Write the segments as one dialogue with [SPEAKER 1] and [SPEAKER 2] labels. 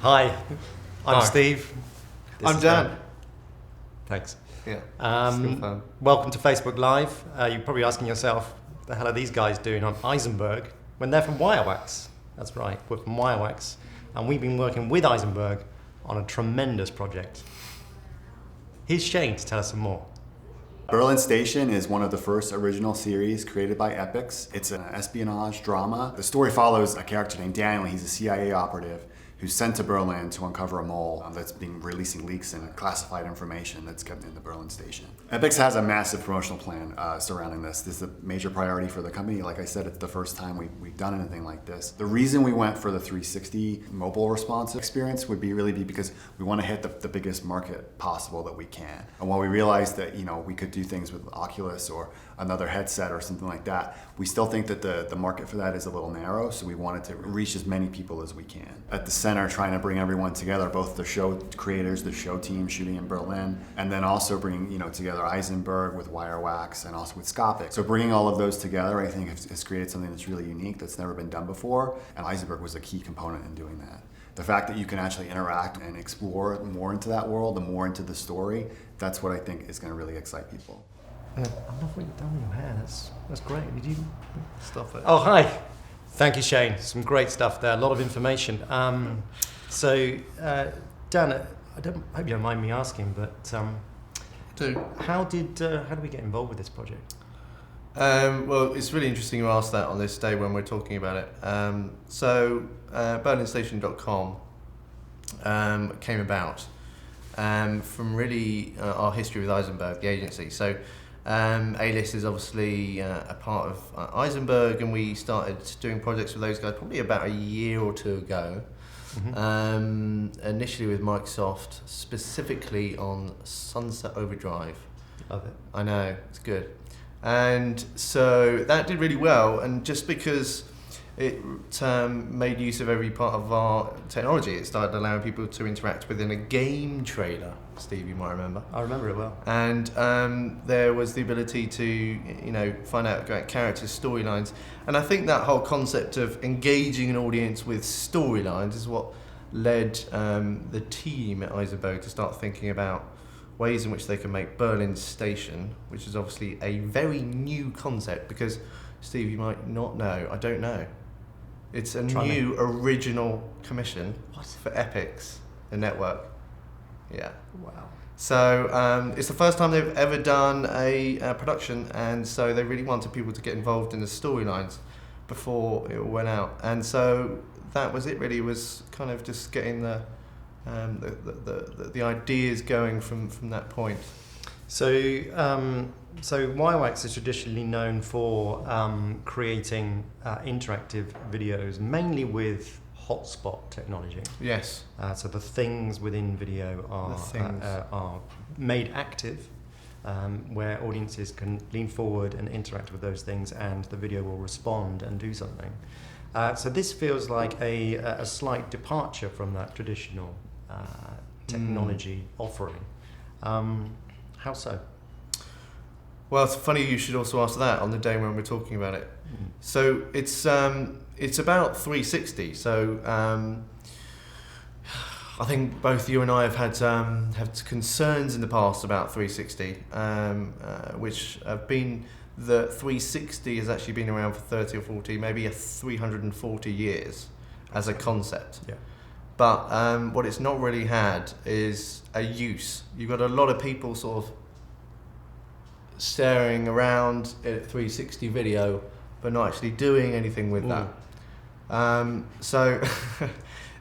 [SPEAKER 1] Hi, I'm
[SPEAKER 2] Hi.
[SPEAKER 1] Steve. This
[SPEAKER 2] I'm
[SPEAKER 1] is
[SPEAKER 2] Dan.
[SPEAKER 1] Thanks.
[SPEAKER 2] Yeah. Still fun.
[SPEAKER 1] Welcome to Facebook Live. You're probably asking yourself, what the hell are these guys doing on Ayzenberg when they're from Wirewax? That's right, we're from Wirewax. And we've been working with Ayzenberg on a tremendous project. Here's Shane to tell us some more.
[SPEAKER 3] Berlin Station is one of the first original series created by EPIX. It's an espionage drama. The story follows a character named Daniel. He's a CIA operative who's sent to Berlin to uncover a mole that's been releasing leaks and classified information that's kept in the Berlin Station. EPIX has a massive promotional plan surrounding this. This is a major priority for the company. Like I said, it's the first time we've done anything like this. The reason we went for the 360 mobile responsive experience would be because we want to hit the biggest market possible that we can. And while we realized that we could do things with Oculus or another headset or something like that, we still think that the market for that is a little narrow, so we wanted to reach as many people as we can. At the center, trying to bring everyone together, both the show creators, the show team shooting in Berlin, and then also bring together Ayzenberg with Wirewax and also with Scopic. So bringing all of those together, I think has created something that's really unique, that's never been done before, and Ayzenberg was a key component in doing that. The fact that you can actually interact and explore more into that world and more into the story, that's what I think is going to really excite people.
[SPEAKER 1] I love what you've done with your hair. That's great. Did you
[SPEAKER 2] Stop it.
[SPEAKER 1] Oh, hi. Thank you, Shane. Some great stuff there. A lot of information. Dan, I hope you don't mind me asking, but how did we get involved with this project?
[SPEAKER 2] Well, it's really interesting you asked that on this day when we're talking about it. Berlinstation.com came about from really our history with Ayzenberg, the agency. So AList is obviously a part of Ayzenberg, and we started doing projects with those guys probably about a year or two ago. Mm-hmm. Initially with Microsoft, specifically on Sunset Overdrive.
[SPEAKER 1] Love it.
[SPEAKER 2] I know, it's good. And so that did really well, and just because it made use of every part of our technology, it started allowing people to interact within a game trailer. Steve, you might remember.
[SPEAKER 1] I remember it well.
[SPEAKER 2] And there was the ability to, find out about characters, storylines. And I think that whole concept of engaging an audience with storylines is what led the team at Ayzenberg to start thinking about ways in which they can make Berlin Station, which is obviously a very new concept, because, Steve, you might not know, I don't know. It's a new original commission for EPIX, the network. Yeah.
[SPEAKER 1] Wow.
[SPEAKER 2] So it's the first time they've ever done a production, and so they really wanted people to get involved in the storylines before it all went out. And so that was it. Really, was kind of just getting the ideas going from that point.
[SPEAKER 1] So Wirewax is traditionally known for creating interactive videos, mainly with hotspot technology.
[SPEAKER 2] Yes.
[SPEAKER 1] So the things within video are made active, where audiences can lean forward and interact with those things, and the video will respond and do something. So this feels like a slight departure from that traditional technology offering. How so?
[SPEAKER 2] Well, it's funny you should also ask that on the day when we're talking about it. So it's about 360. So I think both you and I have had concerns in the past about 360, which have been that 360 has actually been around for 30 or 40, maybe 340 years as a concept.
[SPEAKER 1] Yeah.
[SPEAKER 2] But what it's not really had is a use. You've got a lot of people sort of staring around at 360 video, but not actually doing anything with that. So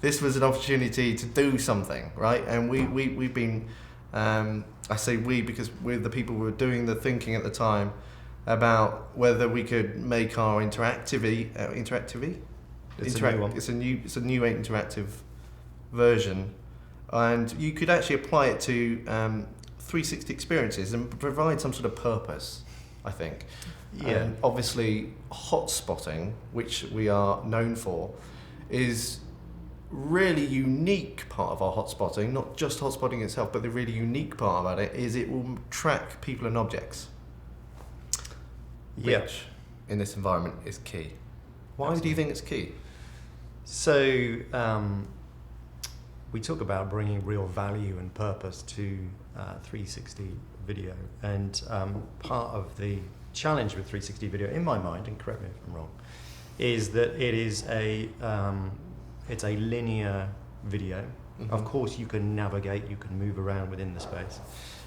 [SPEAKER 2] this was an opportunity to do something, right? And we've been, I say we because we're the people who were doing the thinking at the time about whether we could make our interactivity.
[SPEAKER 1] It's a new one.
[SPEAKER 2] It's a new interactive version, and you could actually apply it to 360 experiences and provide some sort of purpose, I think.
[SPEAKER 1] Yeah.
[SPEAKER 2] Obviously, hotspotting, which we are known for, is really unique part of our hotspotting. Not just hotspotting itself, but the really unique part about it is it will track people and objects. Which, in this environment, is key. Why do you think it's key?
[SPEAKER 1] So we talk about bringing real value and purpose to 360 video, and part of the challenge with 360 video, in my mind, and correct me if I'm wrong, is that it's a linear video. Mm-hmm. Of course, you can navigate, you can move around within the space,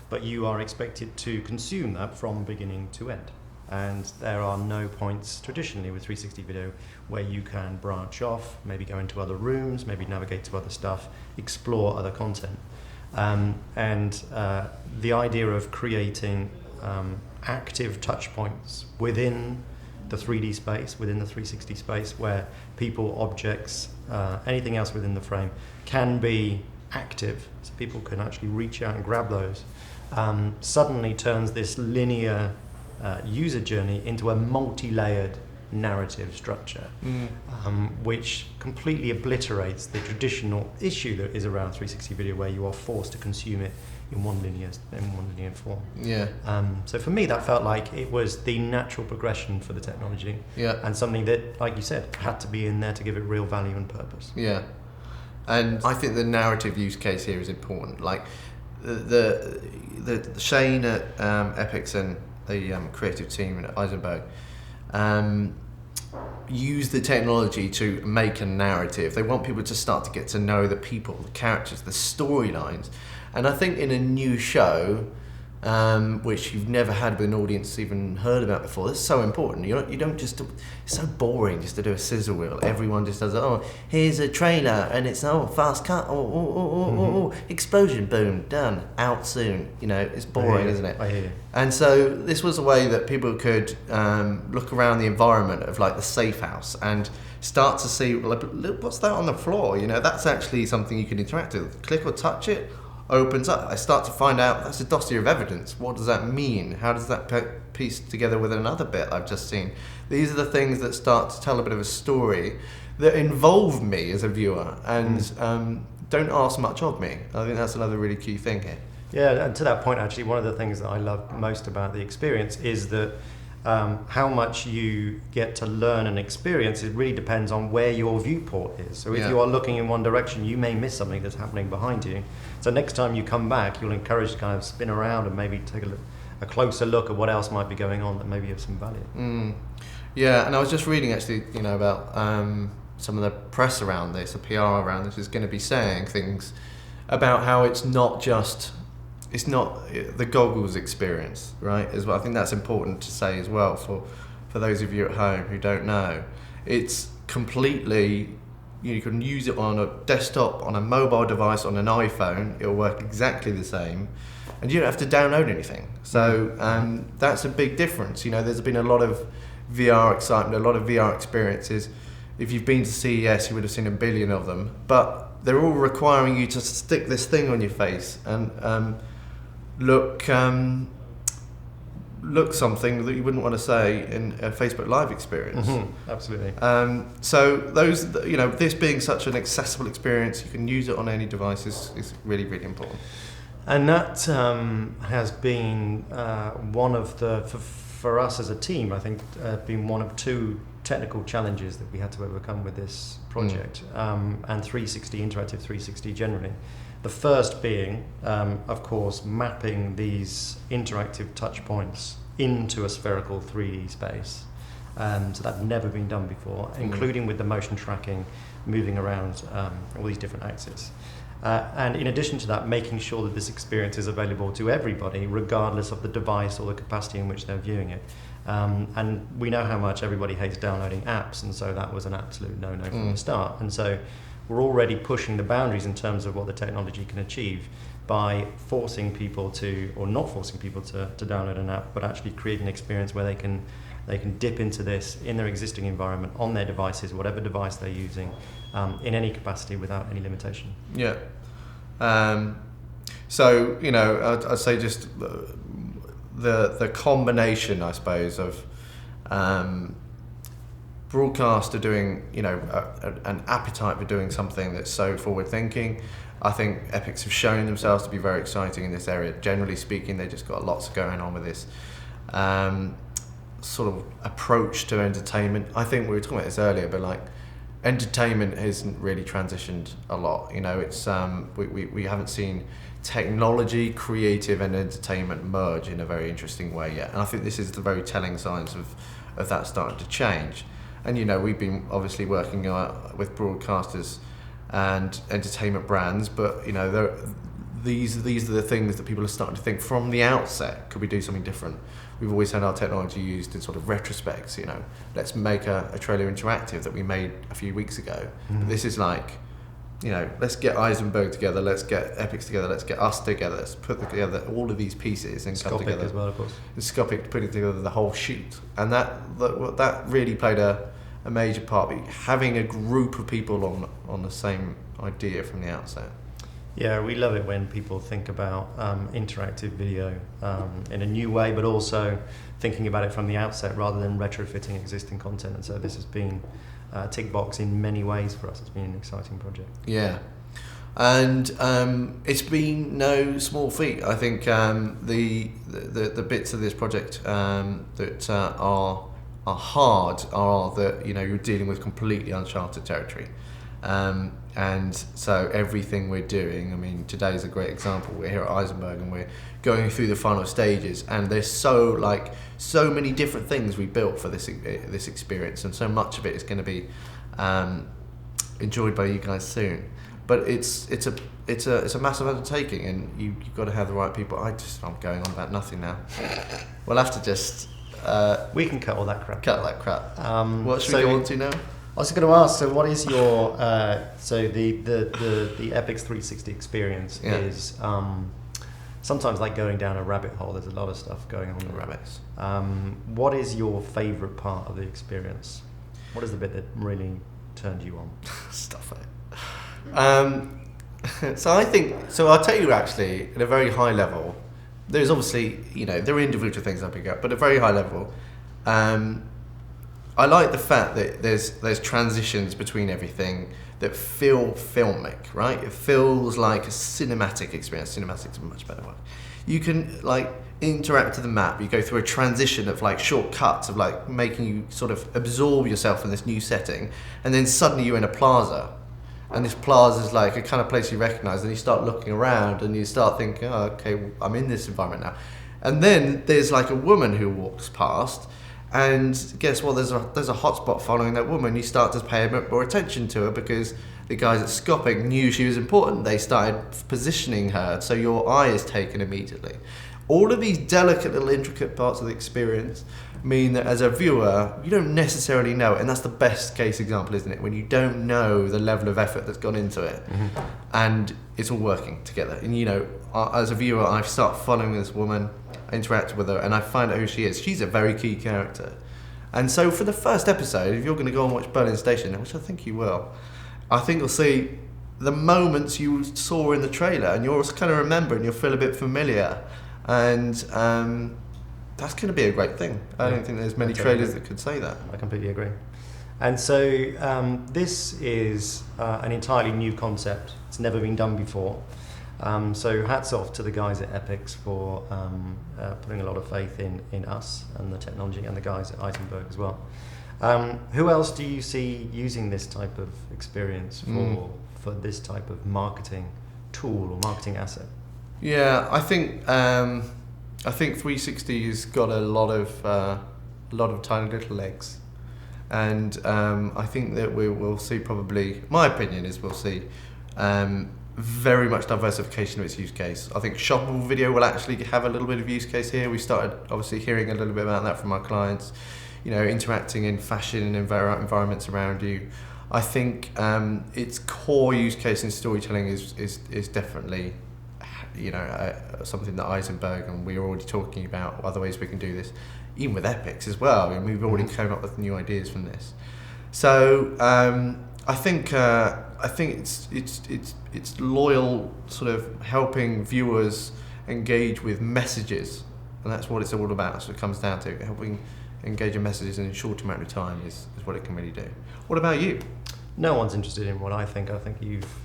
[SPEAKER 1] but you are expected to consume that from beginning to end. And there are no points traditionally with 360 video where you can branch off, maybe go into other rooms, maybe navigate to other stuff, explore other content. The idea of creating active touch points within the 3D space, within the 360 space, where people, objects, anything else within the frame can be active, so people can actually reach out and grab those, suddenly turns this linear user journey into a multi-layered narrative structure, which completely obliterates the traditional issue that is around 360 video, where you are forced to consume it in one linear form.
[SPEAKER 2] Yeah.
[SPEAKER 1] So for me, that felt like it was the natural progression for the technology, and something that, like you said, had to be in there to give it real value and purpose.
[SPEAKER 2] Yeah. And I think the narrative use case here is important. Like the Shane at EPIX and the creative team at Ayzenberg use the technology to make a narrative. They want people to start to get to know the people, the characters, the storylines. And I think in a new show, which you've never had with an audience even heard about before, that's so important. You don't just, it's so boring just to do a scissor wheel. Everyone just does, oh, here's a trailer, and it's, oh, fast cut, explosion, boom, done, out soon. You know, it's boring, isn't it?
[SPEAKER 1] I hear you.
[SPEAKER 2] And so this was a way that people could look around the environment of like the safe house and start to see, like, look, what's that on the floor? You know, that's actually something you can interact with. Click or touch it, opens up. I start to find out that's a dossier of evidence. What does that mean? How does that piece together with another bit I've just seen? These are the things that start to tell a bit of a story that involve me as a viewer and don't ask much of me. I think that's another really key thing here.
[SPEAKER 1] Yeah, and to that point, actually, one of the things that I love most about the experience is that how much you get to learn and experience, it really depends on where your viewport is. So if you are looking in one direction, you may miss something that's happening behind you. So next time you come back, you'll encourage to kind of spin around and maybe take a closer look at what else might be going on that maybe have some value.
[SPEAKER 2] Yeah, and I was just reading actually, you know, about some of the press around this, the PR around this is going to be saying things about how it's not the goggles experience, right? As well, I think that's important to say as well for those of you at home who don't know. It's completely, you can use it on a desktop, on a mobile device, on an iPhone. It'll work exactly the same, and you don't have to download anything. So that's a big difference. You know, there's been a lot of VR excitement, a lot of VR experiences. If you've been to CES, you would have seen a billion of them, but they're all requiring you to stick this thing on your face and look something that you wouldn't want to say in a Facebook Live experience.
[SPEAKER 1] Absolutely.
[SPEAKER 2] So those, you know, this being such an accessible experience, you can use it on any device is really, really important.
[SPEAKER 1] And that has been one of the, for us as a team, I think, been one of two technical challenges that we had to overcome with this project, and 360, interactive 360 generally. The first being, of course, mapping these interactive touch points into a spherical 3D space. So that's never been done before, including with the motion tracking, moving around all these different axes. And in addition to that, making sure that this experience is available to everybody, regardless of the device or the capacity in which they're viewing it. And we know how much everybody hates downloading apps, and so that was an absolute no-no from the start. And so we're already pushing the boundaries in terms of what the technology can achieve by forcing people to, or not forcing people to download an app, but actually create an experience where they can dip into this in their existing environment, on their devices, whatever device they're using, in any capacity without any limitation.
[SPEAKER 2] Yeah. So, you know, I'd say just the combination, I suppose, of broadcast are doing, you know, an appetite for doing something that's so forward-thinking. I think EPIX have shown themselves to be very exciting in this area. Generally speaking, they just got lots going on with this sort of approach to entertainment. I think we were talking about this earlier, but like entertainment hasn't really transitioned a lot. You know, it's we haven't seen technology, creative, and entertainment merge in a very interesting way yet. And I think this is the very telling signs of that starting to change. And you know, we've been obviously working with broadcasters and entertainment brands, but you know, these are the things that people are starting to think from the outset. Could we do something different? We've always had our technology used in sort of retrospects. You know, let's make a trailer interactive that we made a few weeks ago. Mm-hmm. This is like, you know, let's get Ayzenberg together, let's get EPIX together, let's get us together, let's put together all of these pieces and come together.
[SPEAKER 1] as well, of course.
[SPEAKER 2] And Scopic putting together the whole shoot, and that really played a major part. Having a group of people on the same idea from the outset.
[SPEAKER 1] Yeah, we love it when people think about interactive video in a new way, but also thinking about it from the outset rather than retrofitting existing content. And so this has been tick box in many ways for us. It's been an exciting project.
[SPEAKER 2] Yeah, and it's been no small feat. I think the bits of this project that are hard are that, you know, you're dealing with completely uncharted territory. And so everything we're doing, I mean, today's a great example. We're here at Ayzenberg and we're going through the final stages, and there's so many different things we built for this experience, and so much of it is going to be enjoyed by you guys soon. But it's a massive undertaking, and you've got to have the right people. I'm going on about nothing now. We'll have to just
[SPEAKER 1] we can cut all that crap.
[SPEAKER 2] What should we go on to now?
[SPEAKER 1] I was going to ask, so what is your so the EPIX 360 experience is sometimes like going down a rabbit hole. There's a lot of stuff going on with
[SPEAKER 2] rabbits.
[SPEAKER 1] What is your favourite part of the experience? What is the bit that really turned you on?
[SPEAKER 2] Stuff it. So I'll tell you actually, at a very high level, there's obviously, you know, there are individual things I pick up, but at a very high level, I like the fact that there's transitions between everything that feel filmic, right? It feels like a cinematic experience. Cinematic's a much better word. You can like interact with the map. You go through a transition of like short cuts of like making you sort of absorb yourself in this new setting, and then suddenly you're in a plaza, and this plaza is like a kind of place you recognise, and you start looking around and you start thinking, oh, okay, I'm in this environment now. And then there's like a woman who walks past, and guess what? There's a hotspot following that woman. You start to pay a bit more attention to her because the guys at Scopic knew she was important. They started positioning her, so your eye is taken immediately. All of these delicate little intricate parts of the experience mean that as a viewer, you don't necessarily know it, and that's the best case example, isn't it? When you don't know the level of effort that's gone into it, and it's all working together. And you know, as a viewer, I start following this woman, I interact with her, and I find out who she is. She's a very key character. And so for the first episode, if you're going to go and watch Berlin Station, which I think you will, I think you'll see the moments you saw in the trailer, and you'll kind of remember, and you'll feel a bit familiar. And that's going to be a great thing. I don't think there's many trailers that could say that.
[SPEAKER 1] I completely agree. And so this is an entirely new concept. It's never been done before. So hats off to the guys at EPIX for putting a lot of faith in us and the technology, and the guys at Ayzenberg as well. Who else do you see using this type of experience for this type of marketing tool or marketing asset?
[SPEAKER 2] Yeah, I think 360 has got a lot of tiny little legs, and I think that we'll see, probably, my opinion is we'll see very much diversification of its use case. I think shoppable video will actually have a little bit of use case here. We started obviously hearing a little bit about that from our clients, you know, interacting in fashion and environments around you. I think its core use case in storytelling is definitely, you know, something that Ayzenberg and we are already talking about other ways we can do this, even with EPIX as well. I mean, we've already come up with new ideas from this. So I think it's loyal, sort of helping viewers engage with messages, and that's what it's all about. So it comes down to helping engage in messages in a short amount of time is what it can really do. What about you?
[SPEAKER 1] No one's interested in what I think. I think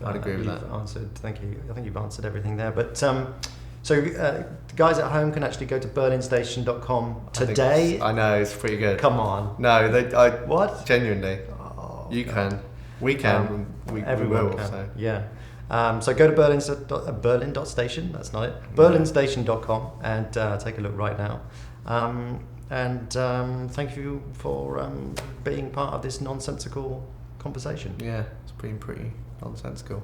[SPEAKER 2] I'd agree with that.
[SPEAKER 1] Answered. Thank you. I think you've answered everything there. But so guys at home can actually go to berlinstation.com today.
[SPEAKER 2] I know, it's pretty good.
[SPEAKER 1] Come on.
[SPEAKER 2] No,
[SPEAKER 1] what?
[SPEAKER 2] Genuinely.
[SPEAKER 1] Oh,
[SPEAKER 2] you
[SPEAKER 1] God.
[SPEAKER 2] can. We can. We
[SPEAKER 1] everyone
[SPEAKER 2] will.
[SPEAKER 1] can.
[SPEAKER 2] So.
[SPEAKER 1] Yeah. So go to berlin.station, that's not it, berlinstation.com, and take a look right now. And thank you for being part of this nonsensical conversation.
[SPEAKER 2] Yeah, it's been pretty nonsensical.